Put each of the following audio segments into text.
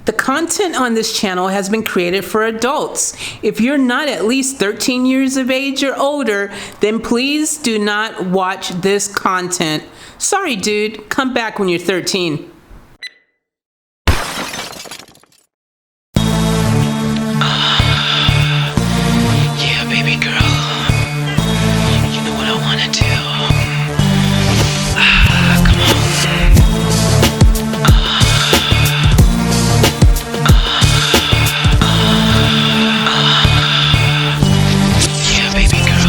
The content on this channel has been created for adults. If you're not at least 13 years of age or older, then please do not watch this content. Sorry, dude. Come back when you're 13. Yeah, baby girl. You know what I wanna do. Come on. Yeah, baby girl.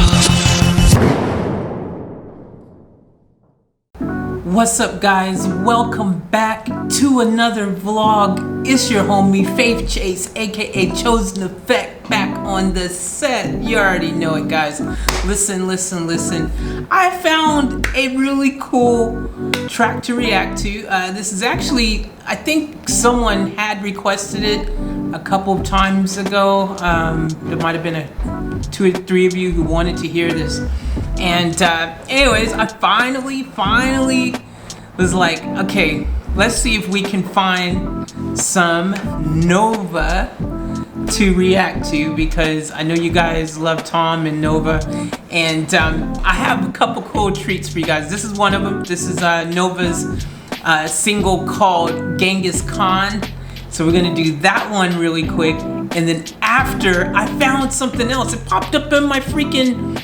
What's up, guys? Welcome back to another vlog. It's your homie Faith Chase, aka Chosen Effect, back on the set. You already know it, guys. Listen. I found a really cool track to react to. This is actually, I think someone had requested it a couple of times ago. There might have been two or three of you who wanted to hear this. And anyways, I finally was like, okay, let's see if we can find some Nova to react to, because I know you guys love Tom and Nova, and I have a couple cool treats for you guys. This is one of them. This is Nova's single called Genghis Khan. So we're gonna do that one really quick, and then after, I found something else. It popped up in my freaking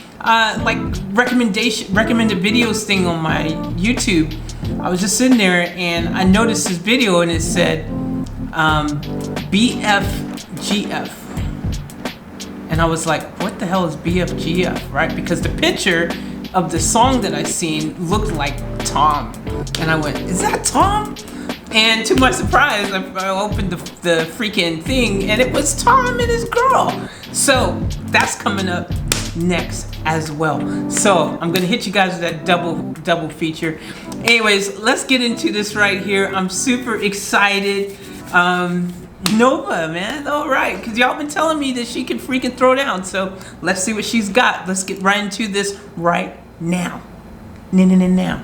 like recommended videos thing on my YouTube. I was just sitting there and I noticed this video and it said BFGF, and I was like, what the hell is BFGF, right? Because the picture of the song that I seen looked like Tom, and I went, is that Tom? And to my surprise, I opened the freaking thing and it was Tom and his girl. So that's coming up next as well. So I'm gonna hit you guys with that double feature. Anyways, let's get into this right here. I'm super excited. Nova, man, all right, because y'all been telling me that she can freaking throw down. So let's see what she's got. Let's get right into this right now. Now.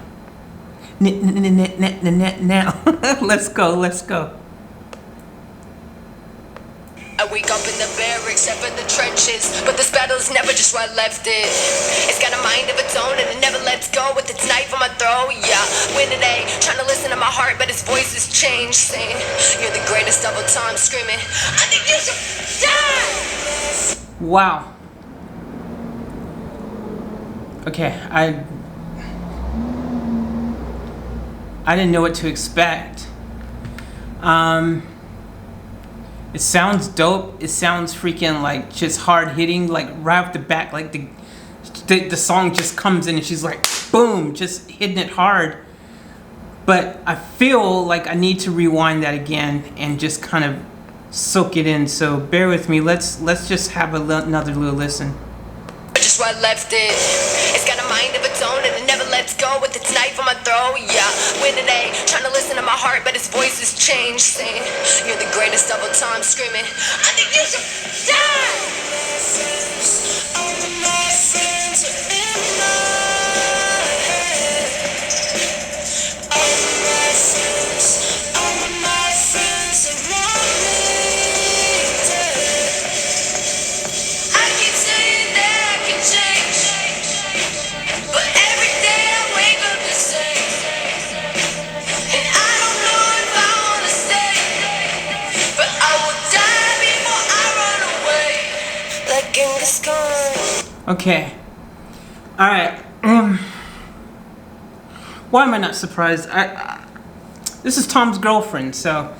Let's go. I wake up in the barracks, up in the trenches, but this battle's never just where I left it. It's got a mind of its own and it never lets go with its knife on my throat, yeah. Winning A, trying to listen to my heart, but his voice has changed, saying, you're the greatest of all time, screaming, I think you should die! Wow. Okay, I didn't know what to expect. It sounds dope. It sounds freaking like just hard hitting, like right off the back, like the song just comes in and she's like, boom, just hitting it hard. But I feel like I need to rewind that again and just kind of soak it in. So bear with me. Let's just have another little listen. Just where I left it. It's got a mind of its own and it never lets go with its knife on my throat, yeah. Winning A, trying to listen to my heart, but his voice has changed, saying, you're the greatest of all time, screaming, I think you should die! All of my friends are in my head. All of my friends around me dead. I keep saying that I can change, but every day I wake up the same. And I don't know if I wanna stay, but I will die before I run away. Like Genghis Khan. Okay. All right. Why am I not surprised? This is Tom's girlfriend, so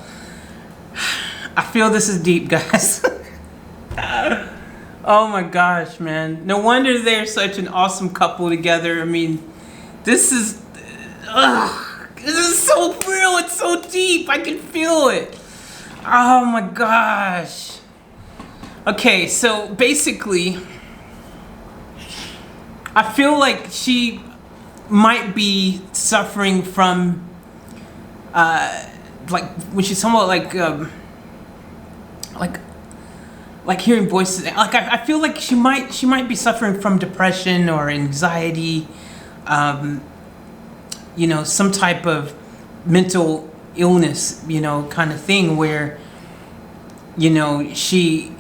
I feel this is deep, guys. Oh my gosh, man. No wonder they're such an awesome couple together. I mean, this is so real. It's so deep. I can feel it. Oh my gosh. Okay, so basically, I feel like she might be suffering from like when she's somewhat like hearing voices. Like I feel like she might be suffering from depression or anxiety, you know, some type of mental illness, you know, kind of thing, where you know, she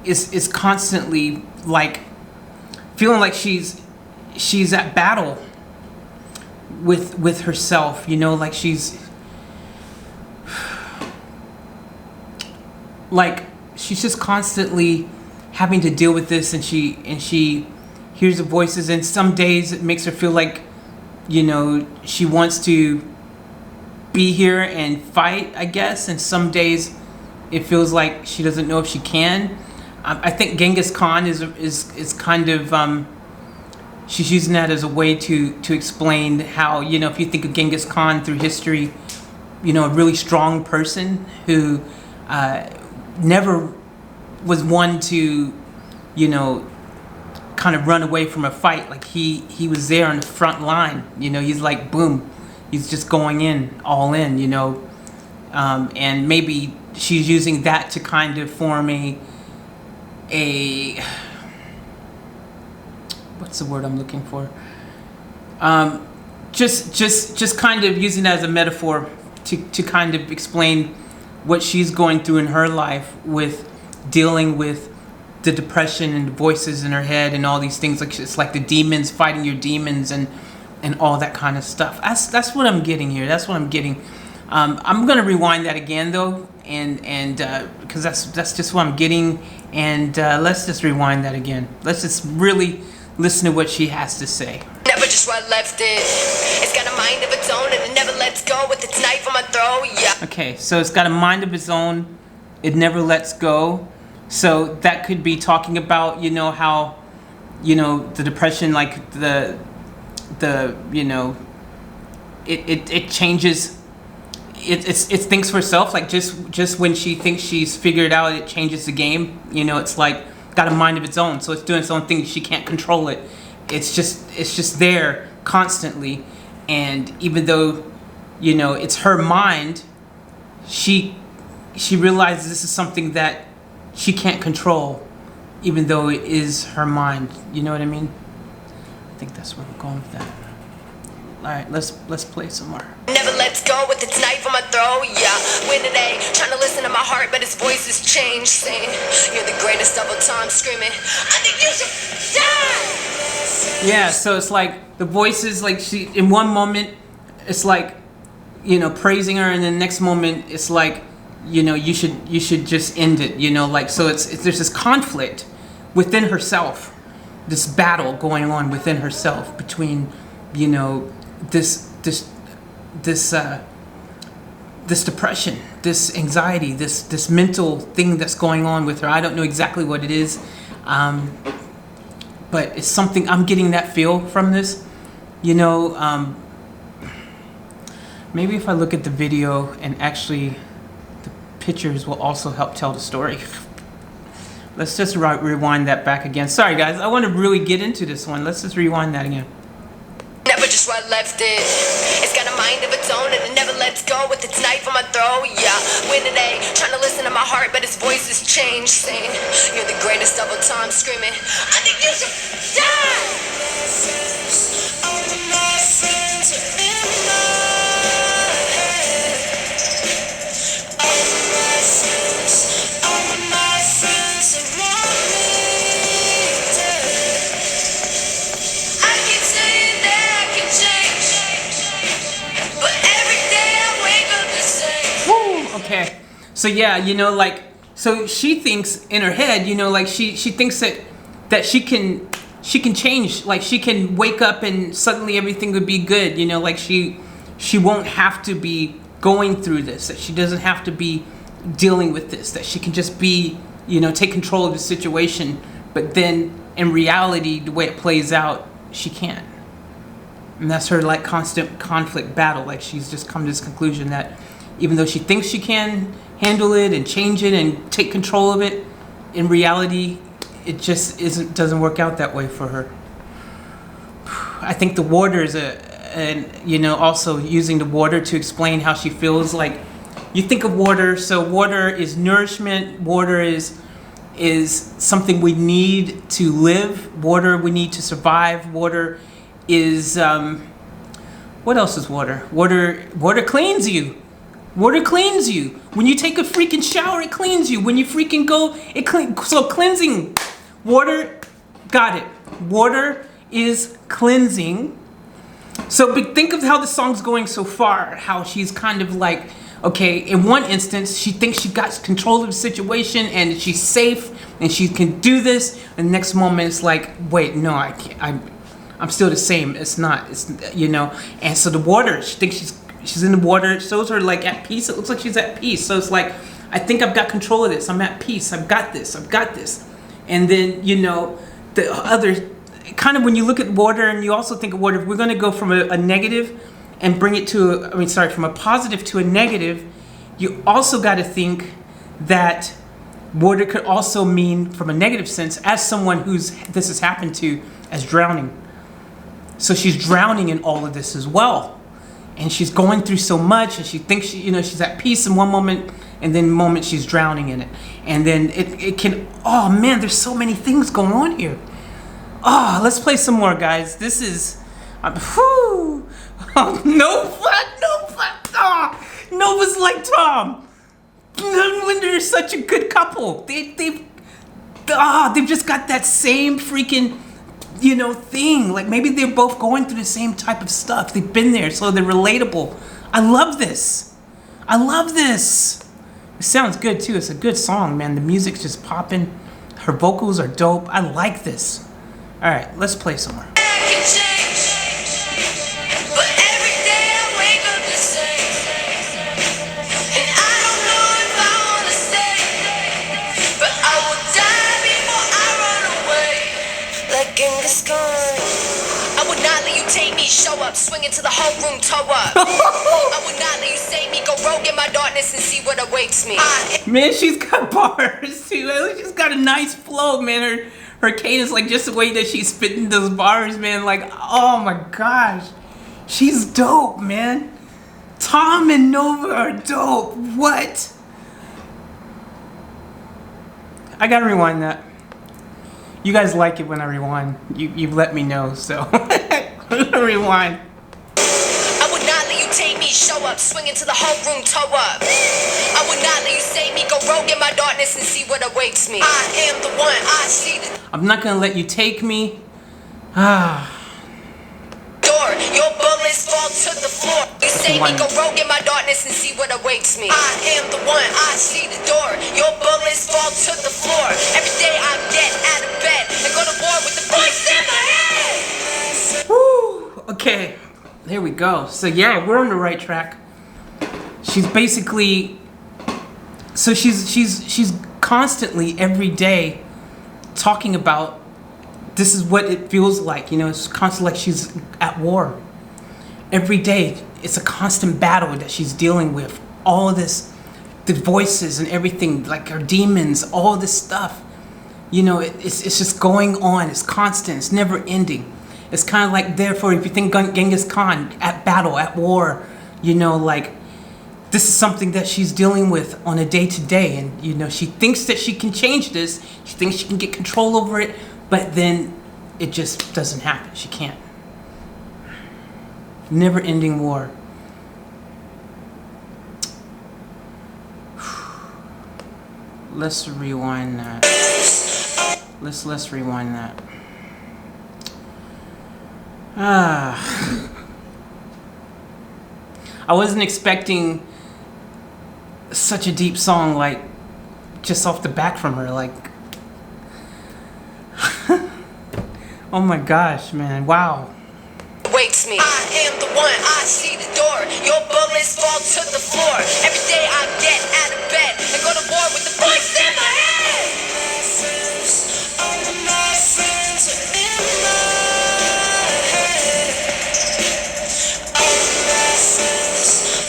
is constantly like feeling like she's at battle with herself, you know, like she's just constantly having to deal with this, and she hears the voices, and some days it makes her feel like, you know, she wants to be here and fight, I guess, and some days it feels like she doesn't know if she can. I think Genghis Khan is kind of she's using that as a way to explain how, you know, if you think of Genghis Khan through history, you know, a really strong person who never was one to, you know, kind of run away from a fight. Like he was there on the front line, you know, he's like, boom, he's just going in, all in, you know. And maybe she's using that to kind of form a what's the word I'm looking for? Just kind of using that as a metaphor to kind of explain what she's going through in her life with dealing with the depression and the voices in her head and all these things. Like it's like the demons, fighting your demons and all that kind of stuff. That's what I'm getting here. That's what I'm getting. I'm gonna rewind that again though, and because that's just what I'm getting. And let's just rewind that again. Let's just really listen to what she has to say. Never just right left it. It's got a mind of its own and it never lets go with its knife on my throat. Yeah. Okay, so it's got a mind of its own. It never lets go. So that could be talking about, you know, how, you know, the depression, like the you know, it changes. It thinks for itself. Like just when she thinks she's figured out, it changes the game. You know, it's like got a mind of its own. So it's doing its own thing. She can't control it. It's just there constantly. And even though, you know, it's her mind, she realizes this is something that she can't control, even though it is her mind. You know what I mean? I think that's where we're going with that. All right, let's play some more. Never lets go with its knife on my throat. Yeah. Win today, trying to listen to my heart, but its voice has changed. Saying, you're the greatest of all time. Screaming, I think you should die. Yeah, so it's like the voices, like she, in one moment, it's like, you know, praising her, and then the next moment, it's like, you know, you should just end it. You know, like, so it's there's this conflict within herself, this battle going on within herself between, you know, this depression, this anxiety, this mental thing that's going on with her. I don't know exactly what it is, but it's something. I'm getting that feel from this, you know. Maybe if I look at the video, and actually the pictures will also help tell the story. Let's just rewind that back again. Sorry guys, I want to really get into this one. Let's just rewind that again. Never just right left it. It's got a mind of its own and it never lets go with its knife on my throat. Yeah. Win today, trying to listen to my heart, but its voice has changed. Saying, you're the greatest of all time. Screaming, I think you should die. I keep saying that I can change, but every day I wake up the same. Woo! Okay. So yeah, you know, like, so she thinks in her head, you know, like she thinks that she can change, like she can wake up and suddenly everything would be good, you know, like she won't have to be going through this, that she doesn't have to be dealing with this, that she can just be, you know, take control of the situation. But then in reality, the way it plays out, she can't. And that's her like constant conflict battle. Like she's just come to this conclusion that even though she thinks she can handle it and change it and take control of it, in reality, it just doesn't work out that way for her. I think the water is you know, also using the water to explain how she feels. Like, you think of water, so water is nourishment, water is something we need to live, water we need to survive, water is, what else is water? Water cleans you. Water cleans you. When you take a freaking shower, it cleans you. When you freaking go, it cleans. So cleansing, water, got it. Water is cleansing. So think of how the song's going so far. How she's kind of like, okay, in one instance, she thinks she got control of the situation and she's safe and she can do this. And the next moment, it's like, wait, no, I can't. I'm still the same. It's not. It's, you know. And so the water, she thinks she's in the water. It shows her like at peace. It looks like she's at peace. So it's like, I think I've got control of this. I'm at peace. I've got this. I've got this. And then, you know, the other, kind of when you look at water and you also think of water, if we're going to go from a negative and bring it to, from a positive to a negative, you also got to think that water could also mean, from a negative sense, as someone who's this has happened to, as drowning. So she's drowning in all of this as well. And she's going through so much and she thinks she's at peace in one moment and then the moment she's drowning in it. And then it can, oh man, there's so many things going on here. Oh, let's play some more, guys. This is, whew. Oh, Nova. Oh, Nova's like Tom. When they're such a good couple. They've just got that same freaking, thing. Like maybe they're both going through the same type of stuff. They've been there, so they're relatable. I love this. It sounds good too. It's a good song, man. The music's just popping. Her vocals are dope. I like this. All right, let's play some more. Genghis Khan. I would not let you take me, show up, swing into the whole room, toe up. I would not let you save me, go rogue in my darkness and see what awaits me. Man, she's got bars too. She's got a nice flow, man. Her cadence, like just the way that she's spitting those bars, man. Like, oh my gosh, she's dope, man. Tom and Nova are dope. What? I gotta rewind that. You guys like it when I rewind. You've let me know, so rewind. I would not let you take me, show up, swing into the whole room, toe up. I would not let you save me, go rogue in my darkness and see what awaits me. I am the one, I see the I'm not gonna let you take me. door, your bullets fall to the floor. You save me, go rogue in my darkness and see what awaits me. I am the one, I see the door. Your bullets fall to the floor. Every day I get out of bed and go to war with the voice in my head. Woo! Okay, here we go. So yeah, we're on the right track. She's basically, so she's constantly every day talking about this is what it feels like, it's constantly like she's at war. Every day, it's a constant battle that she's dealing with. All of this, the voices and everything, like her demons, all this stuff. It's just going on. It's constant. It's never ending. It's kind of like, therefore, if you think Genghis Khan, at battle, at war, like, this is something that she's dealing with on a day-to-day. And, she thinks that she can change this. She thinks she can get control over it. But then it just doesn't happen. She can't. Never-ending war. Let's rewind that. Let's rewind that. I wasn't expecting such a deep song, like, just off the back from her, like. Oh my gosh, man, wow. Waits me. I am the one, I see the door. Your bullets fall to the floor. Every day I get out of bed and go to war with the voice in my head. All of my friends are in my head.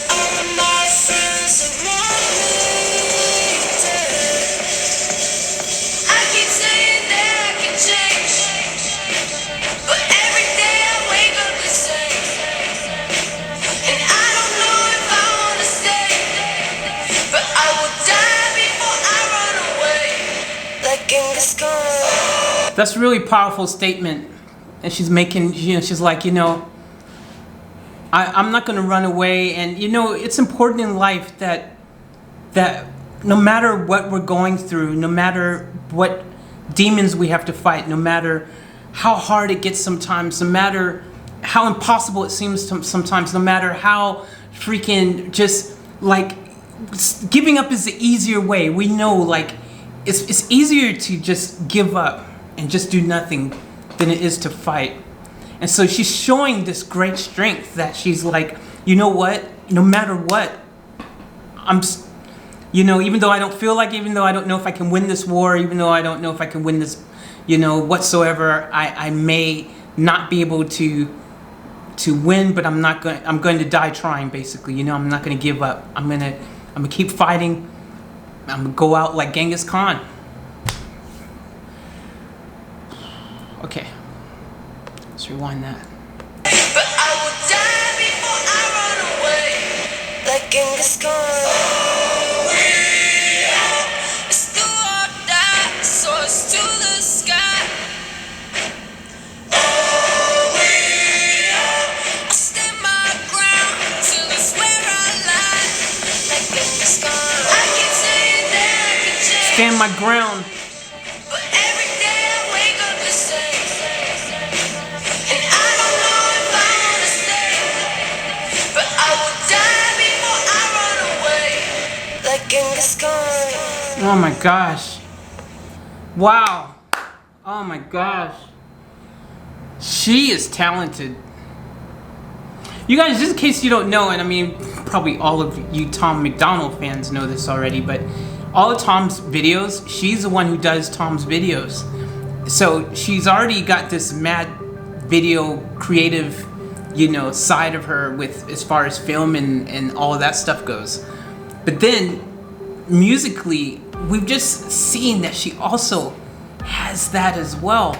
All of my friends around me dead. I keep saying that I can change, but every day I wake up the same. And I don't know if I wanna stay, but I will die before I run away. Like Genghis Khan. That's a really powerful statement. And she's making, she's like, I'm not going to run away. And you know, it's important in life that no matter what we're going through, no matter what demons we have to fight, no matter how hard it gets sometimes, no matter how impossible it seems sometimes, no matter how freaking just like giving up is the easier way. We know like it's easier to just give up and just do nothing than it is to fight. And so she's showing this great strength that she's like, you know what, no matter what, you know, even though I don't feel like, even though I don't know if I can win this war, even though I don't know if I can win this, you know, whatsoever, I may not be able to win, but I'm going to die trying, basically. You know, I'm not going to give up. I'm going to keep fighting. I'm going to go out like Genghis Khan. Okay. Let's rewind that. But I will die before I run away. Like Genghis Khan. It's do or die, soars to the sky. I stand my ground till it's where I lie. Like Genghis Khan. I keep saying that I can change. Stand my ground. But every day I wake up the same. And I don't know if I wanna stay. But I will die before I run away. Like Genghis Khan. Oh my gosh. Wow. Oh my gosh. She is talented. You guys, just in case you don't know, and I mean, probably all of you Tom McDonald fans know this already, but all of Tom's videos, she's the one who does Tom's videos. So she's already got this mad video creative, you know, side of her with as far as film and all of that stuff goes. But then musically, we've just seen that she also has that as well.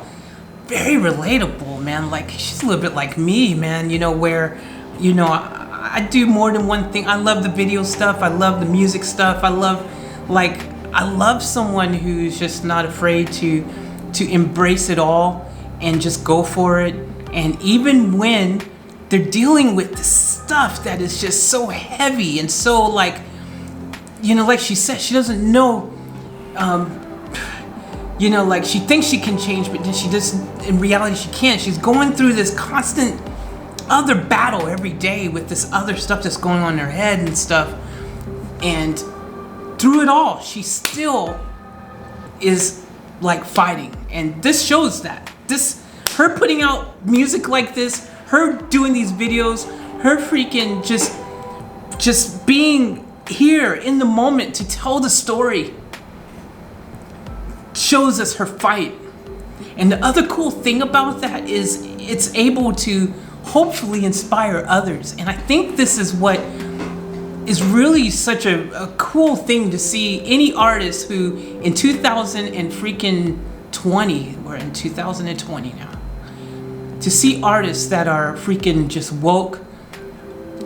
Very relatable, man. Like, she's a little bit like me, man, you know, where, you know, I do more than one thing. I love the video stuff. I love the music stuff. I love someone who's just not afraid to embrace it all and just go for it. And even when they're dealing with the stuff that is just so heavy and so, like, you know, like she said, she doesn't know, you know, like she thinks she can change, but then she just, in reality, she can't. She's going through this constant other battle every day with this other stuff that's going on in her head and stuff. And through it all, she still is like fighting. And this shows that. Her putting out music like this, her doing these videos, her freaking just being here in the moment to tell the story shows us her fight. And the other cool thing about that is it's able to hopefully inspire others. And I think this is what is really such a cool thing to see. Any artist who in 2020, we're in 2020 now, to see artists that are freaking just woke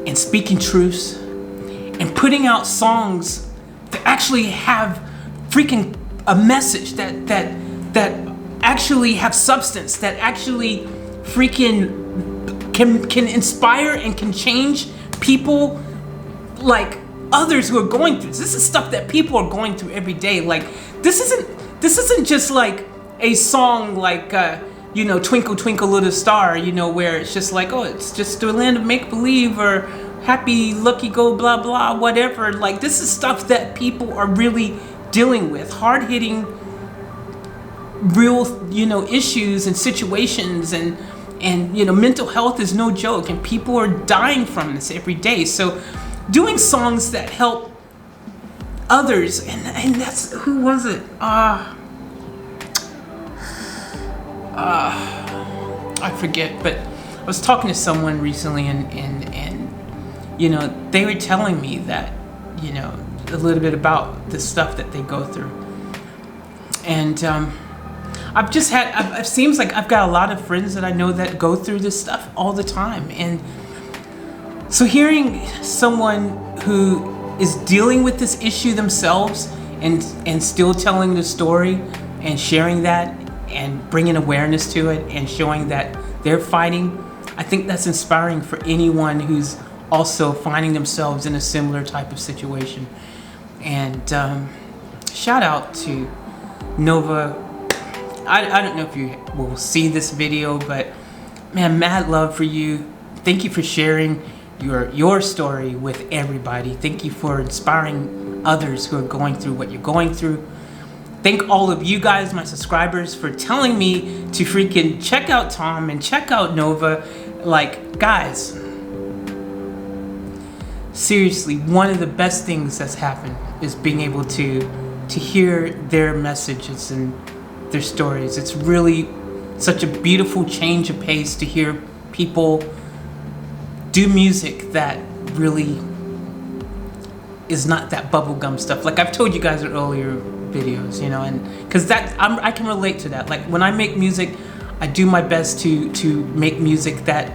and speaking truths and putting out songs that actually have freaking a message, that actually have substance, that actually freaking can inspire and can change people, like others who are going through this. This is stuff that people are going through every day. Like, this isn't just like a song like you know, Twinkle Twinkle Little Star, you know, where it's just like, oh, it's just a land of make believe, or happy lucky go blah blah whatever. Like, this is stuff that people are really dealing with, hard-hitting real, you know, issues and situations, and you know, mental health is no joke, and people are dying from this every day. So doing songs that help others, and that's, who was it? I forget, but I was talking to someone recently, and you know, they were telling me that, you know, a little bit about the stuff that they go through. And it seems like I've got a lot of friends that I know that go through this stuff all the time. And so hearing someone who is dealing with this issue themselves and still telling the story and sharing that and bringing awareness to it and showing that they're fighting I think that's inspiring for anyone who's also finding themselves in a similar type of situation. And shout out to Nova. I don't know if you will see this video, but man, mad love for you. Thank you for sharing your story with everybody. Thank you for inspiring others who are going through what you're going through. Thank all of you guys, my subscribers, for telling me to freaking check out Tom and check out Nova. Like, guys, seriously, one of the best things that's happened is being able to hear their messages and their stories. It's really such a beautiful change of pace to hear people do music that really is not that bubblegum stuff. Like I've told you guys in earlier videos, you know, and because I can relate to that. Like when I make music, I do my best to make music that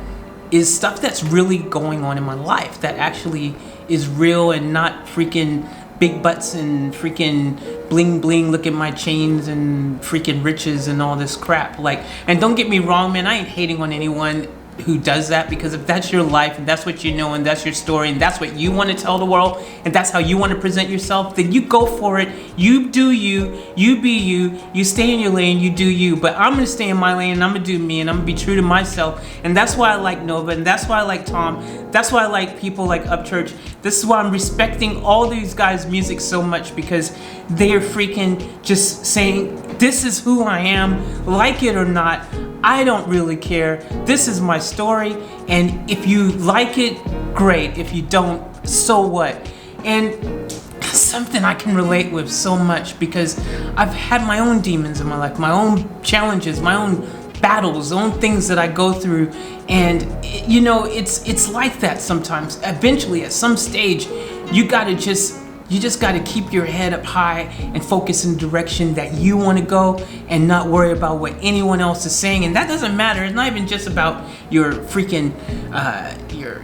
is stuff that's really going on in my life, that actually is real and not freaking big butts and freaking bling bling, look at my chains and freaking riches and all this crap. Like, and don't get me wrong, man, I ain't hating on anyone who does that, because if that's your life and that's what you know and that's your story and that's what you want to tell the world and that's how you want to present yourself, then you go for it. You do you, you be you, you stay in your lane, you do you. But I'm gonna stay in my lane and I'm gonna do me and I'm gonna be true to myself. And that's why I like Nova, and that's why I like Tom, that's why I like people like Upchurch. This is why I'm respecting all these guys' music so much, because they are freaking just saying, this is who I am, like it or not, I don't really care. This is my story, and if you like it, great. If you don't, so what? And something I can relate with so much, because I've had my own demons in my life, my own challenges, my own battles, own things that I go through, and you know, it's like that sometimes. Eventually, at some stage, you just got to keep your head up high and focus in the direction that you want to go, and not worry about what anyone else is saying. And that doesn't matter. It's not even just about your freaking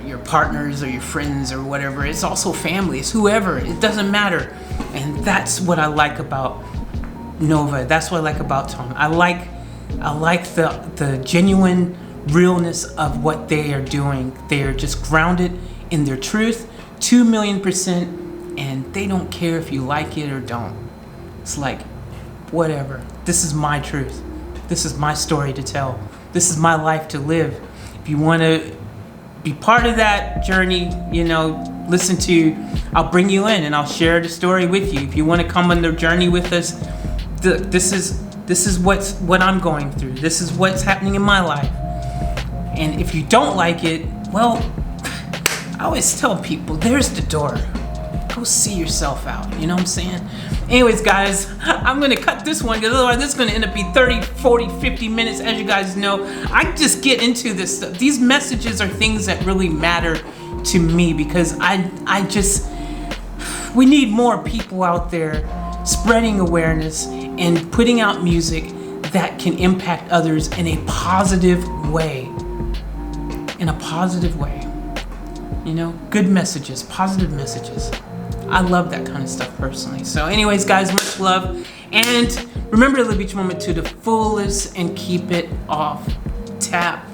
your partners or your friends or whatever. It's also family. It's whoever. It doesn't matter. And that's what I like about Nova. That's what I like about Tom. I like the genuine realness of what they are doing. They are just grounded in their truth, 2,000,000%. And they don't care if you like it or don't. It's like, whatever. This is my truth. This is my story to tell. This is my life to live. If you want to be part of that journey, you know, listen to, I'll bring you in and I'll share the story with you. If you want to come on the journey with us, this is what I'm going through. This is what's happening in my life. And if you don't like it, well, I always tell people, there's the door. Go see yourself out, you know what I'm saying? Anyways, guys, I'm gonna cut this one, because otherwise this is gonna end up being 30, 40, 50 minutes. As you guys know, I just get into this stuff. These messages are things that really matter to me, because we need more people out there spreading awareness and putting out music that can impact others in a positive way. In a positive way. You know, good messages, positive messages. I love that kind of stuff personally. So anyways, guys, much love. And remember to live each moment to the fullest and keep it off tap.